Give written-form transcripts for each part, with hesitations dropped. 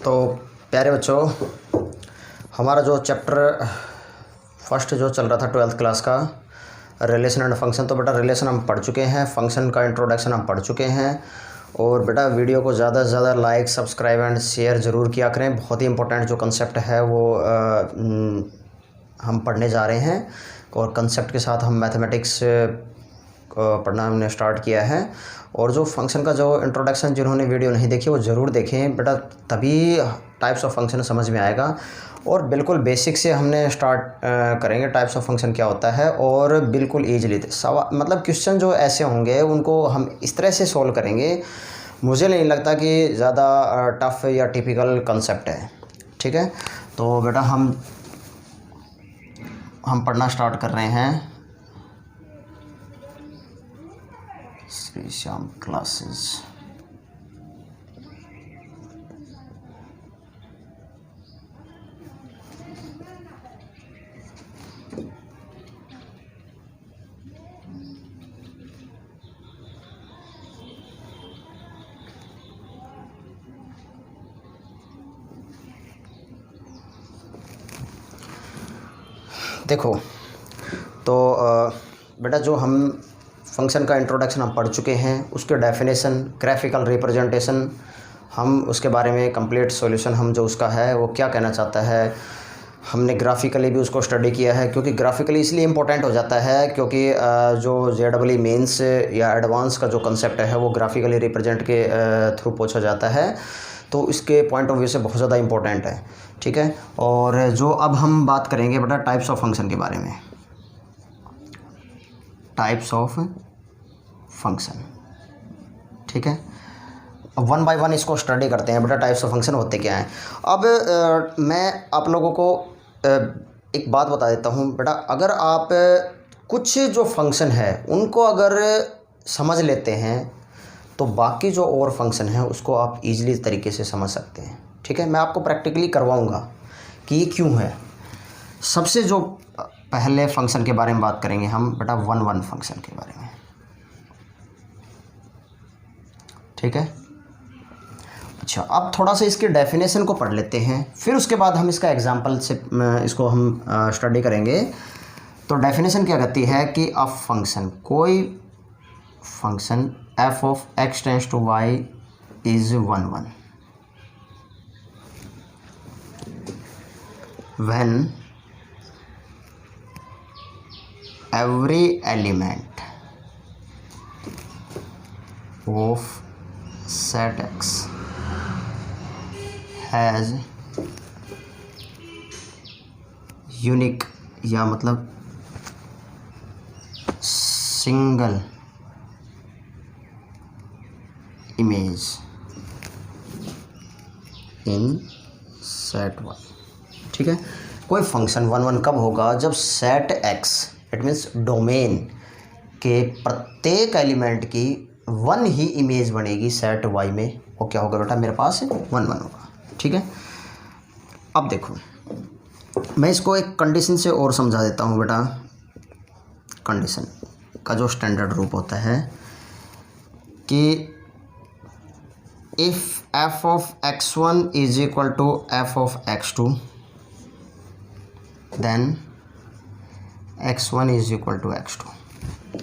तो प्यारे बच्चों, हमारा जो चैप्टर फर्स्ट जो चल रहा था 12th क्लास का रिलेशन एंड फंक्शन, तो बेटा रिलेशन हम पढ़ चुके हैं, फंक्शन का इंट्रोडक्शन हम पढ़ चुके हैं। और बेटा वीडियो को ज़्यादा से ज़्यादा लाइक, सब्सक्राइब एंड शेयर ज़रूर किया करें। बहुत ही इंपॉर्टेंट जो कंसेप्ट है वो हम पढ़ने जा रहे हैं और कंसेप्ट के साथ हम मैथमेटिक्स पढ़ना हमने स्टार्ट किया है। और जो फंक्शन का जो इंट्रोडक्शन जिन्होंने वीडियो नहीं देखी वो ज़रूर देखें बेटा, तभी टाइप्स ऑफ फंक्शन समझ में आएगा। और बिल्कुल बेसिक से हमने स्टार्ट करेंगे टाइप्स ऑफ फंक्शन क्या होता है, और बिल्कुल ईजिली मतलब क्वेश्चन जो ऐसे होंगे उनको हम इस तरह से सॉल्व करेंगे। मुझे नहीं लगता कि ज़्यादा टफ या टिपिकल कंसेप्ट है। ठीक है, तो बेटा हम पढ़ना स्टार्ट कर रहे हैं श्री श्याम क्लासेस। देखो तो बेटा जो हम फंक्शन का इंट्रोडक्शन हम पढ़ चुके हैं, उसके डेफिनेशन, ग्राफिकल रिप्रेजेंटेशन, हम उसके बारे में कंप्लीट सॉल्यूशन हम जो उसका है वो क्या कहना चाहता है, हमने ग्राफिकली भी उसको स्टडी किया है। क्योंकि ग्राफिकली इसलिए इम्पोर्टेंट हो जाता है क्योंकि जो JEE मेंस या एडवांस का जो कंसेप्ट है वो ग्राफिकली रिप्रेजेंट के थ्रू पूछा जाता है, तो इसके पॉइंट ऑफ व्यू से बहुत ज़्यादा इम्पोर्टेंट है। ठीक है, और जो अब हम बात करेंगे बेटा टाइप्स ऑफ फंक्शन के बारे में, टाइप्स ऑफ फंक्शन। ठीक है, अब वन बाय वन इसको स्टडी करते हैं बेटा, टाइप्स ऑफ फंक्शन होते क्या हैं। अब मैं आप लोगों को एक बात बता देता हूँ बेटा, अगर आप कुछ जो फंक्शन है उनको अगर समझ लेते हैं तो बाकी जो और फंक्शन है उसको आप इजीली तरीके से समझ सकते हैं। ठीक है, मैं आपको प्रैक्टिकली करवाऊँगा कि ये क्यों है। सबसे जो पहले फंक्शन के बारे में बात करेंगे हम बेटा वन फंक्शन के बारे में। ठीक है, अच्छा अब थोड़ा सा इसके डेफिनेशन को पढ़ लेते हैं, फिर उसके बाद हम इसका एग्जांपल से इसको हम स्टडी करेंगे। तो डेफिनेशन क्या कहती है कि अ फंक्शन, कोई function f of x tends to y is 1 when every element of set x has unique या मतलब सिंगल इमेज इन सेट 1। ठीक है, कोई फंक्शन 1 कब होगा, जब set x, it means domain के प्रत्येक एलिमेंट की 1 ही इमेज बनेगी सेट y में। वो क्या होगा बेटा, मेरे पास 1 होगा। ठीक है, अब देखो मैं इसको एक कंडीशन से और समझा देता हूँ बेटा। कंडीशन का जो स्टैंडर्ड रूप होता है कि if f of x1 is equal to f of x2 then x1 is equal to x2.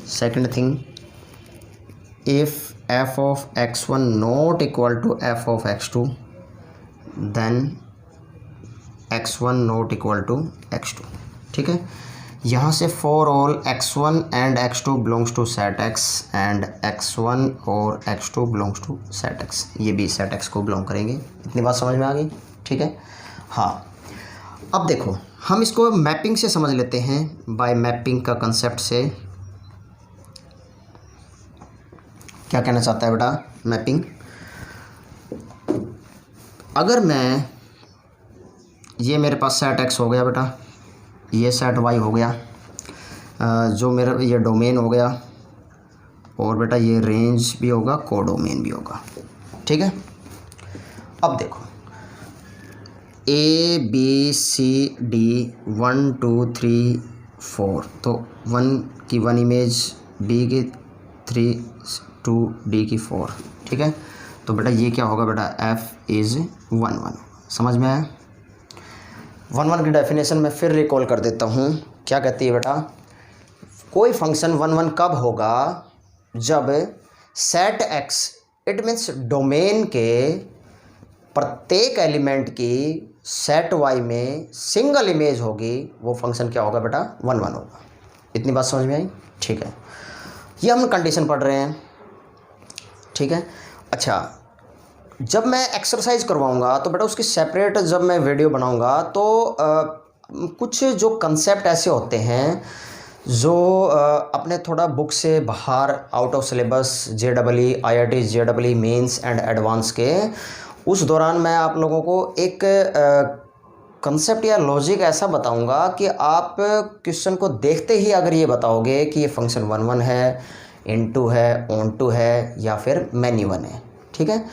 Second thing, if f of x1 not equal to f of x2 then x1 not equal to x2. ठीक है, यहाँ से for all x1 and x2 belongs to set x and x1 और x2 belongs to set x, ये भी set x को belong करेंगे। इतनी बात समझ में आ गई। ठीक है, हाँ अब देखो हम इसको मैपिंग से समझ लेते हैं। बाय मैपिंग का कंसेप्ट से क्या कहना चाहता है बेटा, मैपिंग। अगर मैं, ये मेरे पास सेट x हो गया बेटा, ये सेट y हो गया, जो मेरा ये डोमेन हो गया, और बेटा ये रेंज भी होगा, कोडोमेन भी होगा। ठीक है, अब देखो A B C D 1 2 3 4, तो 1 की 1 इमेज, B की 3 2, D की 4। ठीक है, तो बेटा ये क्या होगा बेटा, F इज़ 1 1। समझ में आया? 1 1 की डेफिनेशन मैं फिर रिकॉल कर देता हूँ। क्या कहती है बेटा, कोई फंक्शन 1 1 कब होगा, जब set x, it means domain के प्रत्येक एलिमेंट की सेट वाई में सिंगल इमेज होगी, वो फंक्शन क्या होगा बेटा, 1 1 होगा। इतनी बात समझ में आई? ठीक है, ये हम कंडीशन पढ़ रहे हैं। ठीक है, अच्छा, जब मैं एक्सरसाइज करवाऊंगा तो बेटा उसकी सेपरेट जब मैं वीडियो बनाऊंगा तो कुछ जो कंसेप्ट ऐसे होते हैं जो अपने थोड़ा बुक से बाहर, out of syllabus, JEE, IIT JEE mains and advance के, उस दौरान मैं आप लोगों को एक कंसेप्ट या लॉजिक ऐसा बताऊंगा कि आप क्वेश्चन को देखते ही अगर ये बताओगे कि ये फंक्शन 1 1 है, इनटू है, ऑनटू है, या फिर मैनी वन है। ठीक है,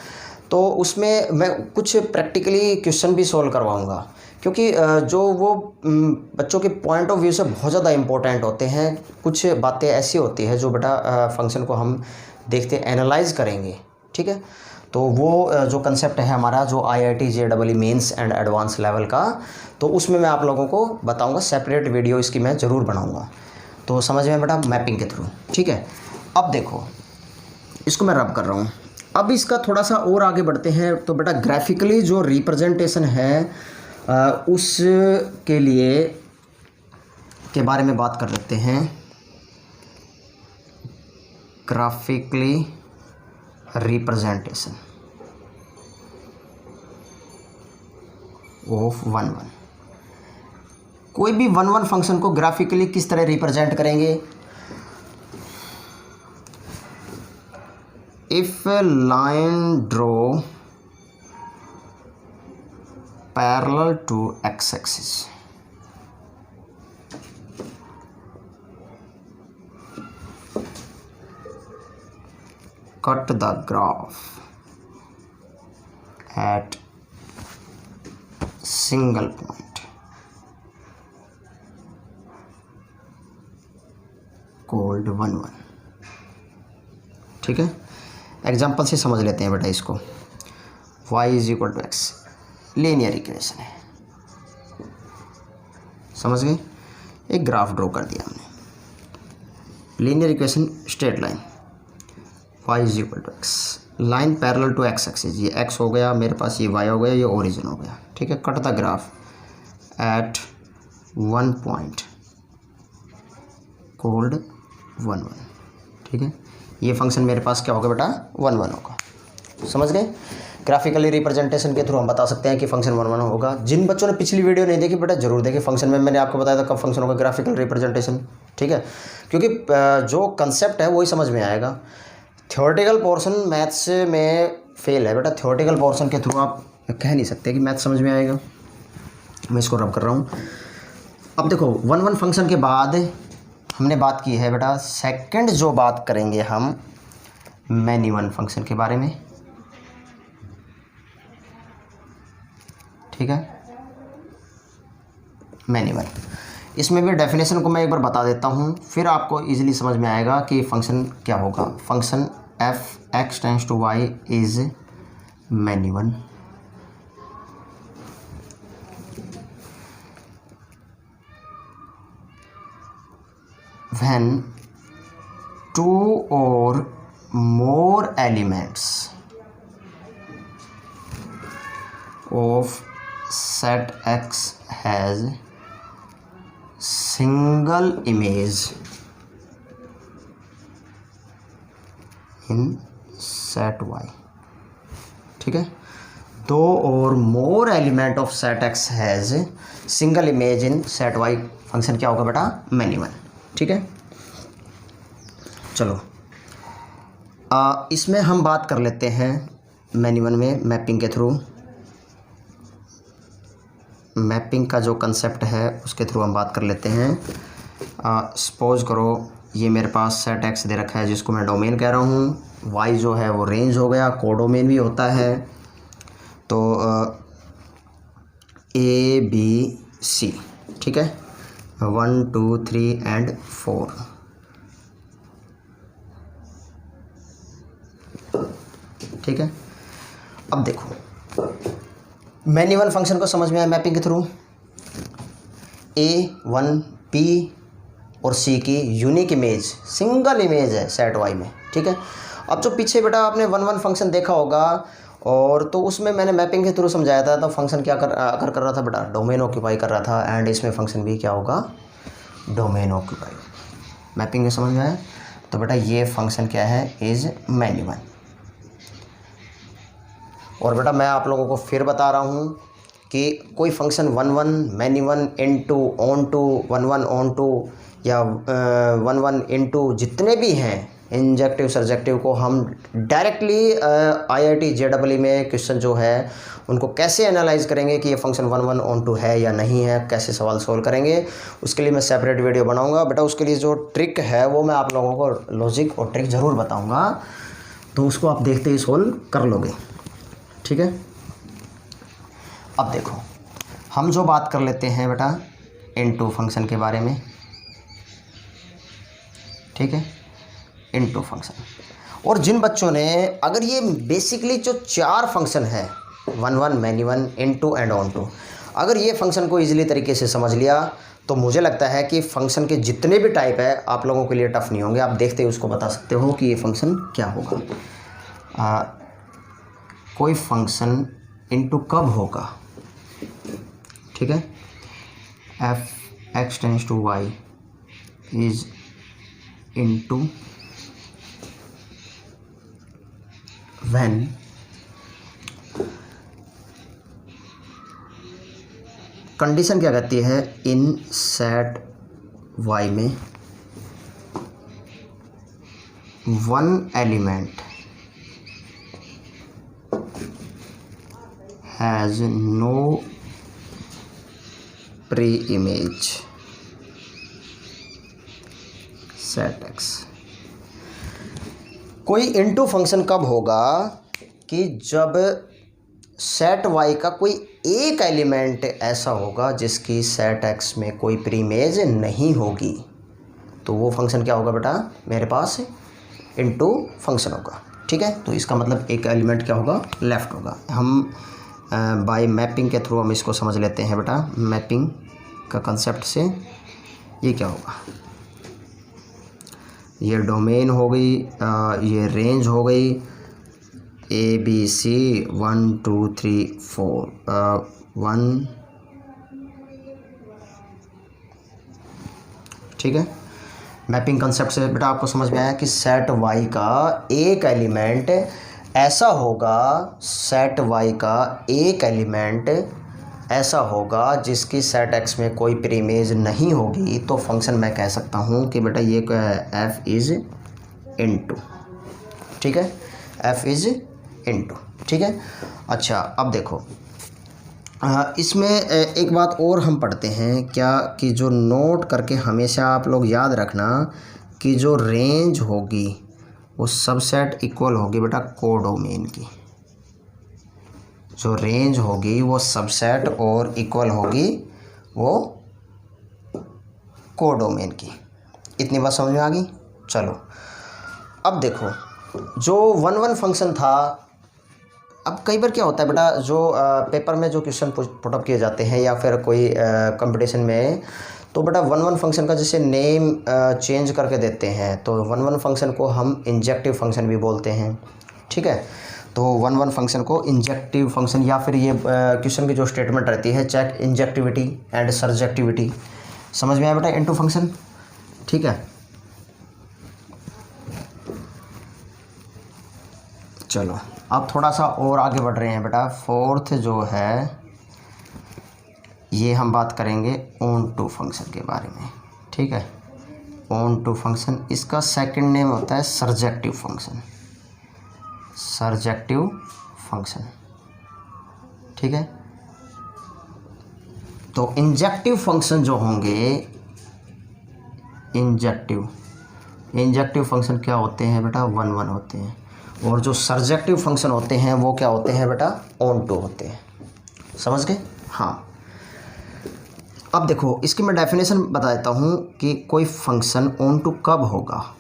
तो उसमें मैं कुछ प्रैक्टिकली क्वेश्चन भी सॉल्व करवाऊंगा, क्योंकि जो वो बच्चों के पॉइंट ऑफ व्यू से बहुत ज़्यादा इम्पोर्टेंट होते हैं। कुछ बातें ऐसी होती है जो बेटा फंक्शन को हम देखते एनालाइज करेंगे। ठीक है, तो वो जो कंसेप्ट है हमारा, जो IIT JEE mains and advance level का, तो उसमें मैं आप लोगों को बताऊंगा, सेपरेट वीडियो इसकी मैं ज़रूर बनाऊंगा। तो समझ में बेटा, मैपिंग के थ्रू। ठीक है, अब देखो, इसको मैं रब कर रहा हूँ। अब इसका थोड़ा सा और आगे बढ़ते हैं। तो बेटा ग्राफिकली जो रिप्रेजेंटेशन है उस के लिए के बारे में बात कर लेते हैं। Graphically representation of 1 1। कोई भी 1 1 फंक्शन को ग्राफिकली किस तरह रिप्रेजेंट करेंगे? If a line draw parallel to x axis, cut the graph at single point called 1 1। ठीक है, एग्जाम्पल से समझ लेते हैं बेटा इसको। y = x लीनियर इक्वेशन है, समझ गए? एक ग्राफ ड्रॉ कर दिया हमने, linear equation, straight line, y = x, line parallel to x axis, ये x हो गया मेरे पास, ये y हो गया, ये ओरिजिन हो गया। ठीक है, cut the graph at 1 point cold 1 1। ठीक है, ये फंक्शन मेरे पास क्या होगा बेटा, 1 1 होगा। समझ गए? ग्राफिकली रिप्रेजेंटेशन के थ्रू हम बता सकते हैं कि फंक्शन 1 1 होगा। जिन बच्चों ने पिछली वीडियो नहीं देखी बेटा जरूर देखिए, फंक्शन में मैंने आपको बताया था कब फंक्शन होगा, ग्राफिकल रिप्रेजेंटेशन। ठीक है, क्योंकि जो कंसेप्ट है वही समझ में आएगा। थ्योरेटिकल पोर्शन मैथ्स में फेल है बेटा, थ्योरेटिकल पोर्शन के थ्रू आप कह नहीं सकते कि मैथ समझ में आएगा। मैं इसको रब कर रहा हूँ। अब देखो 1 1 फंक्शन के बाद हमने बात की है बेटा, सेकंड जो बात करेंगे हम मैनी वन फंक्शन के बारे में। ठीक है, मैनी वन, इसमें भी डेफिनेशन को मैं एक बार बता देता हूँ, फिर आपको इजीली समझ में आएगा कि फंक्शन क्या होगा। Function f(x tends to y) is many one. when 2 or more elements of set X has single image in set Y। ठीक है, 2 और more element of set X has single image in set Y, function क्या होगा बेटा, many one. ठीक है, चलो इसमें हम बात कर लेते हैं मैनी वन में मैपिंग के थ्रू। मैपिंग का जो कंसेप्ट है उसके थ्रू हम बात कर लेते हैं। सपोज करो ये मेरे पास सेट एक्स दे रखा है जिसको मैं डोमेन कह रहा हूँ, वाई जो है वो रेंज हो गया, कोडोमेन भी होता है। तो ए बी सी, ठीक है, 1 2 3 एंड 4। ठीक है, अब देखो मैनी वन फंक्शन को समझ में आया मैपिंग के थ्रू। A1 P और C की यूनिक इमेज, सिंगल इमेज है सेट वाई में, ठीक है। अब जो पीछे बेटा आपने वन वन फंक्शन देखा होगा, और तो उसमें मैंने मैपिंग के थ्रू समझाया था। तो फंक्शन क्या कर रहा था बेटा, डोमेन ऑक्यूपाई कर रहा था, एंड इसमें फंक्शन भी क्या होगा, डोमेन ऑक्यूपाई। मैपिंग में समझ में आया। तो बेटा ये फंक्शन क्या है, इज मैनी वन। और बेटा मैं आप लोगों को फिर बता रहा हूँ कि कोई function one one, many one, into, onto, one one onto, या वन वन इनटू, जितने भी हैं इंजेक्टिव सर्जेक्टिव को हम डायरेक्टली IIT JEE में क्वेश्चन जो है उनको कैसे एनालाइज करेंगे कि ये function one one onto है या नहीं है, कैसे सवाल सोल्व करेंगे, उसके लिए मैं सेपरेट वीडियो बनाऊंगा बेटा। उसके लिए जो ट्रिक है वो मैं आप लोगों को लॉजिक और ट्रिक ज़रूर बताऊंगा, तो उसको आप देखते ही सोल्व कर लोगे, ठीक है। अब देखो हम जो बात कर लेते हैं बेटा इनटू फंक्शन के बारे में, ठीक है, इनटू फंक्शन। और जिन बच्चों ने, अगर ये बेसिकली जो 4 फंक्शन है, one one, many one, into and onto, अगर ये फंक्शन को इजीली तरीके से समझ लिया तो मुझे लगता है कि फंक्शन के जितने भी टाइप है आप लोगों के लिए टफ नहीं होंगे। आप देखते ही उसको बता सकते हो कि ये फंक्शन क्या होगा। कोई फंक्शन इनटू कब होगा, ठीक है, f(x tends to y) is into when condition क्या कहती है, इन सेट y में one element has no preimage set x। कोई इनटू फंक्शन कब होगा कि जब सेट y का कोई एक एलिमेंट ऐसा होगा जिसकी सेट x में कोई प्री इमेज नहीं होगी, तो वो फंक्शन क्या होगा बेटा, मेरे पास इनटू फंक्शन होगा, ठीक है। तो इसका मतलब एक एलिमेंट क्या होगा, लेफ्ट होगा। हम बाय मैपिंग के थ्रू हम इसको समझ लेते हैं बेटा। मैपिंग का कंसेप्ट से ये क्या होगा, ये डोमेन हो गई, ये रेंज हो गई, ABC 1 2 3 4 1, ठीक है। मैपिंग कंसेप्ट से बेटा आपको समझ में आया कि सेट y का एक एलिमेंट ऐसा होगा, सेट y का एक एलिमेंट ऐसा होगा जिसकी सेट x में कोई प्री इमेज नहीं होगी, तो फंक्शन मैं कह सकता हूँ कि बेटा ये क्या है, f इज़ इनटू, ठीक है, f इज़ इनटू, ठीक है। अच्छा अब देखो इसमें एक बात और हम पढ़ते हैं क्या, कि जो नोट करके हमेशा आप लोग याद रखना कि जो रेंज होगी वो सबसेट इक्वल होगी बेटा कोडोमेन की। जो रेंज होगी वो सबसेट और इक्वल होगी वो कोडोमेन की। इतनी बात समझ में आ गई। चलो अब देखो जो वन वन फंक्शन था, अब कई बार क्या होता है बेटा, जो पेपर में जो क्वेश्चन पुटअप किए जाते हैं या फिर कोई कंपटीशन में, तो बेटा वन वन फंक्शन का जैसे नेम चेंज करके देते हैं, तो वन वन फंक्शन को हम इंजेक्टिव फंक्शन भी बोलते हैं, ठीक है। तो वन वन फंक्शन को इंजेक्टिव फंक्शन, या फिर ये क्वेश्चन की जो स्टेटमेंट रहती है, चेक इंजेक्टिविटी एंड सर्जेक्टिविटी, समझ में आया बेटा, इनटू फंक्शन, ठीक है। चलो अब थोड़ा सा और आगे बढ़ रहे हैं बेटा। फोर्थ जो है ये हम बात करेंगे ऑन टू फंक्शन के बारे में, ठीक है। ऑन टू फंक्शन, इसका सेकंड नेम होता है सर्जेक्टिव फंक्शन, सर्जेक्टिव फंक्शन, ठीक है। तो इंजेक्टिव फंक्शन जो होंगे, इंजेक्टिव फंक्शन क्या होते हैं बेटा, वन वन होते हैं, और जो सर्जेक्टिव फंक्शन होते हैं वो क्या होते हैं बेटा, ऑन टू होते हैं, समझ गए। हाँ अब देखो इसकी मैं डेफिनेशन बता देता हूँ कि कोई फंक्शन ऑन टू कब होगा,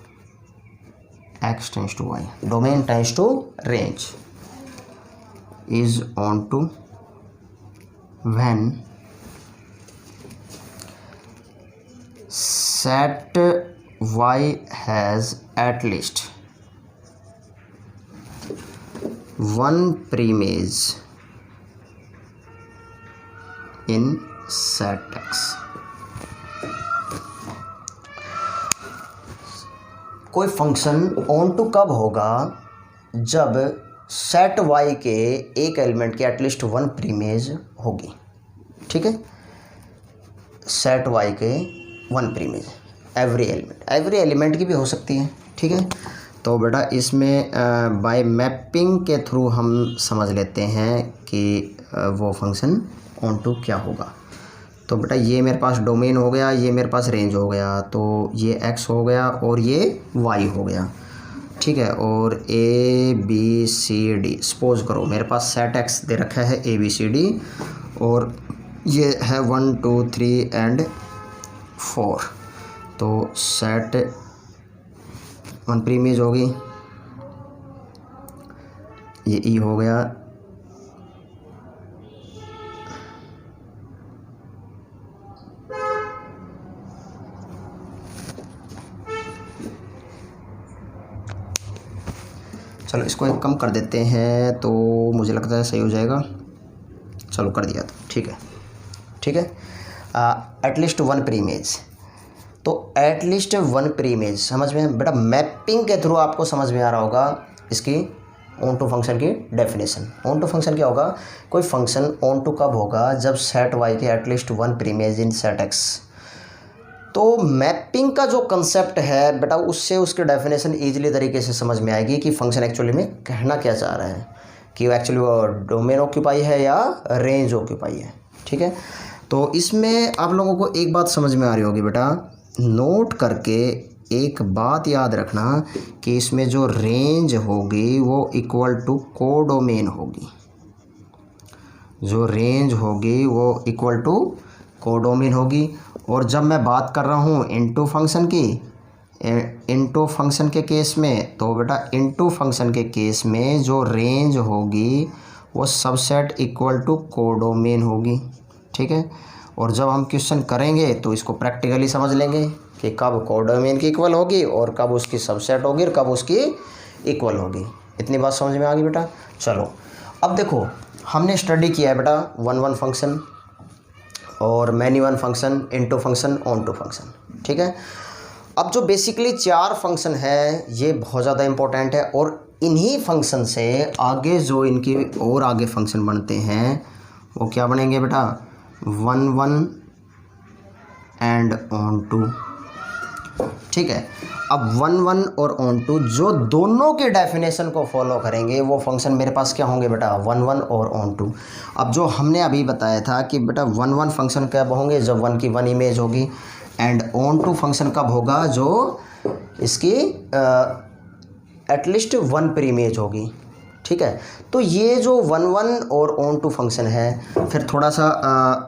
x tends to y, domain tends to range, is onto when set y has at least one preimage in set x। कोई फंक्शन ऑन टू कब होगा? जब सेट y के एक एलिमेंट के at least one प्रीमेज होगी। ठीक है, सेट y के वन प्रीमेज, एवरी एलिमेंट की भी हो सकती है। ठीक है, तो बेटा इसमें बाय मैपिंग के थ्रू हम समझ लेते हैं कि वो फंक्शन ऑन टू क्या होगा। तो बेटा ये मेरे पास डोमेन हो गया, ये मेरे पास रेंज हो गया, तो ये x हो गया और ये y हो गया। ठीक है, और a b c d, suppose करो मेरे पास सेट x दे रखा है a b c d, और ये है 1 2 3 एंड 4। तो सेट वन प्रीमेज होगी, ये ई हो गया, चलो इसको एक कम कर देते हैं तो मुझे लगता है सही हो जाएगा। चलो कर दिया, तो ठीक है। ठीक है, एटलीस्ट वन प्रीमेज, तो एटलीस्ट वन प्रीमेज समझ में बेटा मैपिंग के थ्रू आपको समझ में आ रहा होगा इसकी ऑन टू फंक्शन की डेफिनेशन। ऑन टू फंक्शन क्या होगा? कोई फंक्शन ऑन टू कब होगा? जब सेट वाई के at least one preimage in set X. तो मैपिंग का जो कंसेप्ट है बेटा, उससे उसकी डेफिनेशन ईजिली तरीके से समझ में आएगी कि फंक्शन एक्चुअली में कहना क्या चाह रहा है, कि वो एक्चुअली वो डोमेन ऑक्यूपाई है या रेंज ऑक्यूपाई है। ठीक है, तो इसमें आप लोगों को एक बात समझ में आ रही होगी बेटा, नोट करके एक बात याद रखना कि इसमें जो रेंज होगी वो इक्वल टू कोडोमेन होगी। जो रेंज होगी वो इक्वल टू कोडोमेन होगी। और जब मैं बात कर रहा हूँ इनटू फंक्शन की, इनटू फंक्शन के केस में, तो बेटा इनटू फंक्शन के केस में जो रेंज होगी वो सबसेट इक्वल टू कोडोमेन होगी। ठीक है, और जब हम क्वेश्चन करेंगे तो इसको प्रैक्टिकली समझ लेंगे कि कब कोडोमेन की इक्वल होगी और कब उसकी सबसेट होगी और कब उसकी इक्वल होगी। इतनी बात समझ में आ गई बेटा। चलो अब देखो, हमने स्टडी किया है बेटा वन वन फंक्शन और many one function, into function, onto function. ठीक है, अब जो बेसिकली चार फंक्शन है ये बहुत ज़्यादा इम्पोर्टेंट है, और इन्हीं फंक्शन से आगे जो इनके और आगे फंक्शन बनते हैं वो क्या बनेंगे बेटा? One one and onto. ठीक है, अब वन वन और ऑन टू जो दोनों के डेफिनेशन को फॉलो करेंगे वो फंक्शन मेरे पास क्या होंगे बेटा? वन वन और ऑन टू। अब जो हमने अभी बताया था कि बेटा वन वन फंक्शन कब होंगे? जब वन की वन इमेज होगी, एंड ऑन टू फंक्शन कब होगा? जो इसकी एटलीस्ट वन प्रीमेज होगी। ठीक है, तो ये जो वन वन और ऑन टू फंक्शन है, फिर थोड़ा सा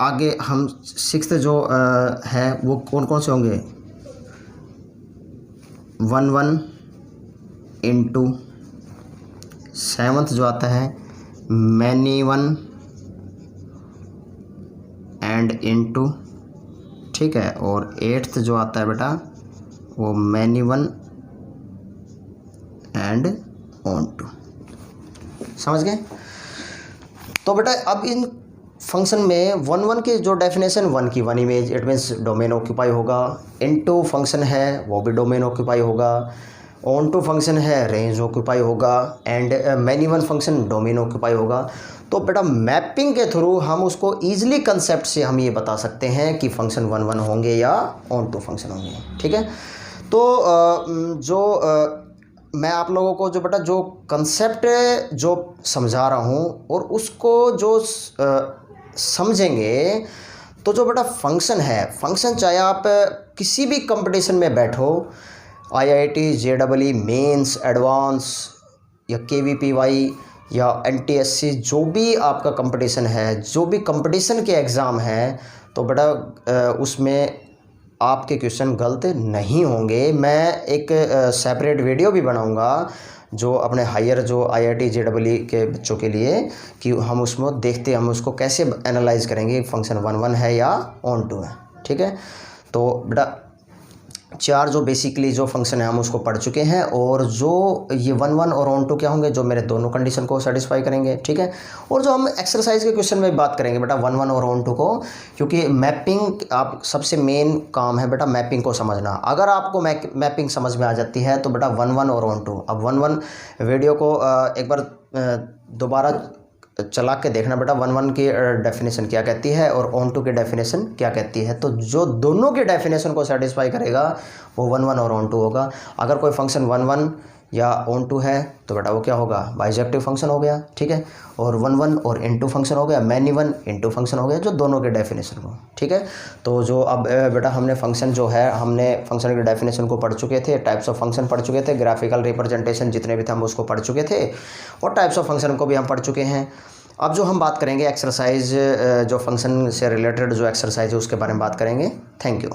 आगे हम सिक्स्थ जो है वो कौन कौन से होंगे? वन वन इंटू, सेवन्थ जो आता है मैनी वन एंड इंटू। ठीक है, और एट्थ जो आता है बेटा वो many one and onto. समझ गए? तो बेटा अब इन फंक्शन में वन वन के जो डेफिनेशन, वन की one image, it means domain occupy होगा। इनटू फंक्शन है वो भी डोमेन ऑक्यूपाई होगा। ऑन टू फंक्शन है रेंज ऑक्यूपाई होगा, and many one function domain occupy होगा। तो बेटा मैपिंग के थ्रू हम उसको ईजिली कंसेप्ट से हम ये बता सकते हैं कि फंक्शन वन वन होंगे या ऑन टू फंक्शन होंगे। ठीक है, तो मैं आप लोगों को जो बेटा जो कंसेप्ट जो समझा रहा हूँ और उसको जो समझेंगे, तो जो बेटा फंक्शन है, फंक्शन चाहे आप किसी भी कंपटीशन में बैठो, IIT, JEE, मेंस, एडवांस या KVPY या NTSC, जो भी आपका कंपटीशन है, जो भी कंपटीशन के एग्ज़ाम हैं, तो बेटा उसमें आपके क्वेश्चन गलत नहीं होंगे। मैं एक सेपरेट वीडियो भी बनाऊंगा जो अपने हायर जो IIT JEE के बच्चों के लिए, कि हम उसमें देखते हम उसको कैसे एनालाइज करेंगे फंक्शन 1 1 है या ऑन टू है। ठीक है, तो बेटा 4 जो बेसिकली जो फंक्शन है हम उसको पढ़ चुके हैं, और जो ये 1 1 और ऑन टू क्या होंगे, जो मेरे दोनों कंडीशन को सेटिस्फाई करेंगे। ठीक है, और जो हम एक्सरसाइज के क्वेश्चन में बात करेंगे बेटा 1 1 और ऑन टू को, क्योंकि मैपिंग आप सबसे मेन काम है बेटा मैपिंग को समझना। अगर आपको मैपिंग समझ में आ जाती है तो बेटा 1 1 और ऑन टू। अब 1 1 वीडियो को एक बार दोबारा चला के देखना बेटा 1 1 की डेफिनेशन क्या कहती है और ऑन टू की डेफिनेशन क्या कहती है। तो जो दोनों की डेफिनेशन को सेटिस्फाई करेगा वो 1 1 और ऑन टू होगा। अगर कोई फंक्शन 1 1 या ऑन टू है तो बेटा वो क्या होगा, बाइजेक्टिव फंक्शन हो गया। ठीक है, और 1 1 और इनटू फंक्शन हो गया, मैनी वन इनटू फंक्शन हो गया, जो दोनों के डेफिनेशन को। ठीक है, तो जो अब बेटा हमने फंक्शन जो है, हमने फंक्शन की डेफिनेशन को पढ़ चुके थे, टाइप्स ऑफ फंक्शन पढ़ चुके थे, ग्राफिकल रिप्रेजेंटेशन जितने भी थे हम उसको पढ़ चुके थे, और टाइप्स ऑफ फंक्शन को भी हम पढ़ चुके हैं। अब जो हम बात करेंगे एक्सरसाइज, जो फंक्शन से रिलेटेड जो एक्सरसाइज है उसके बारे में बात करेंगे। Thank you.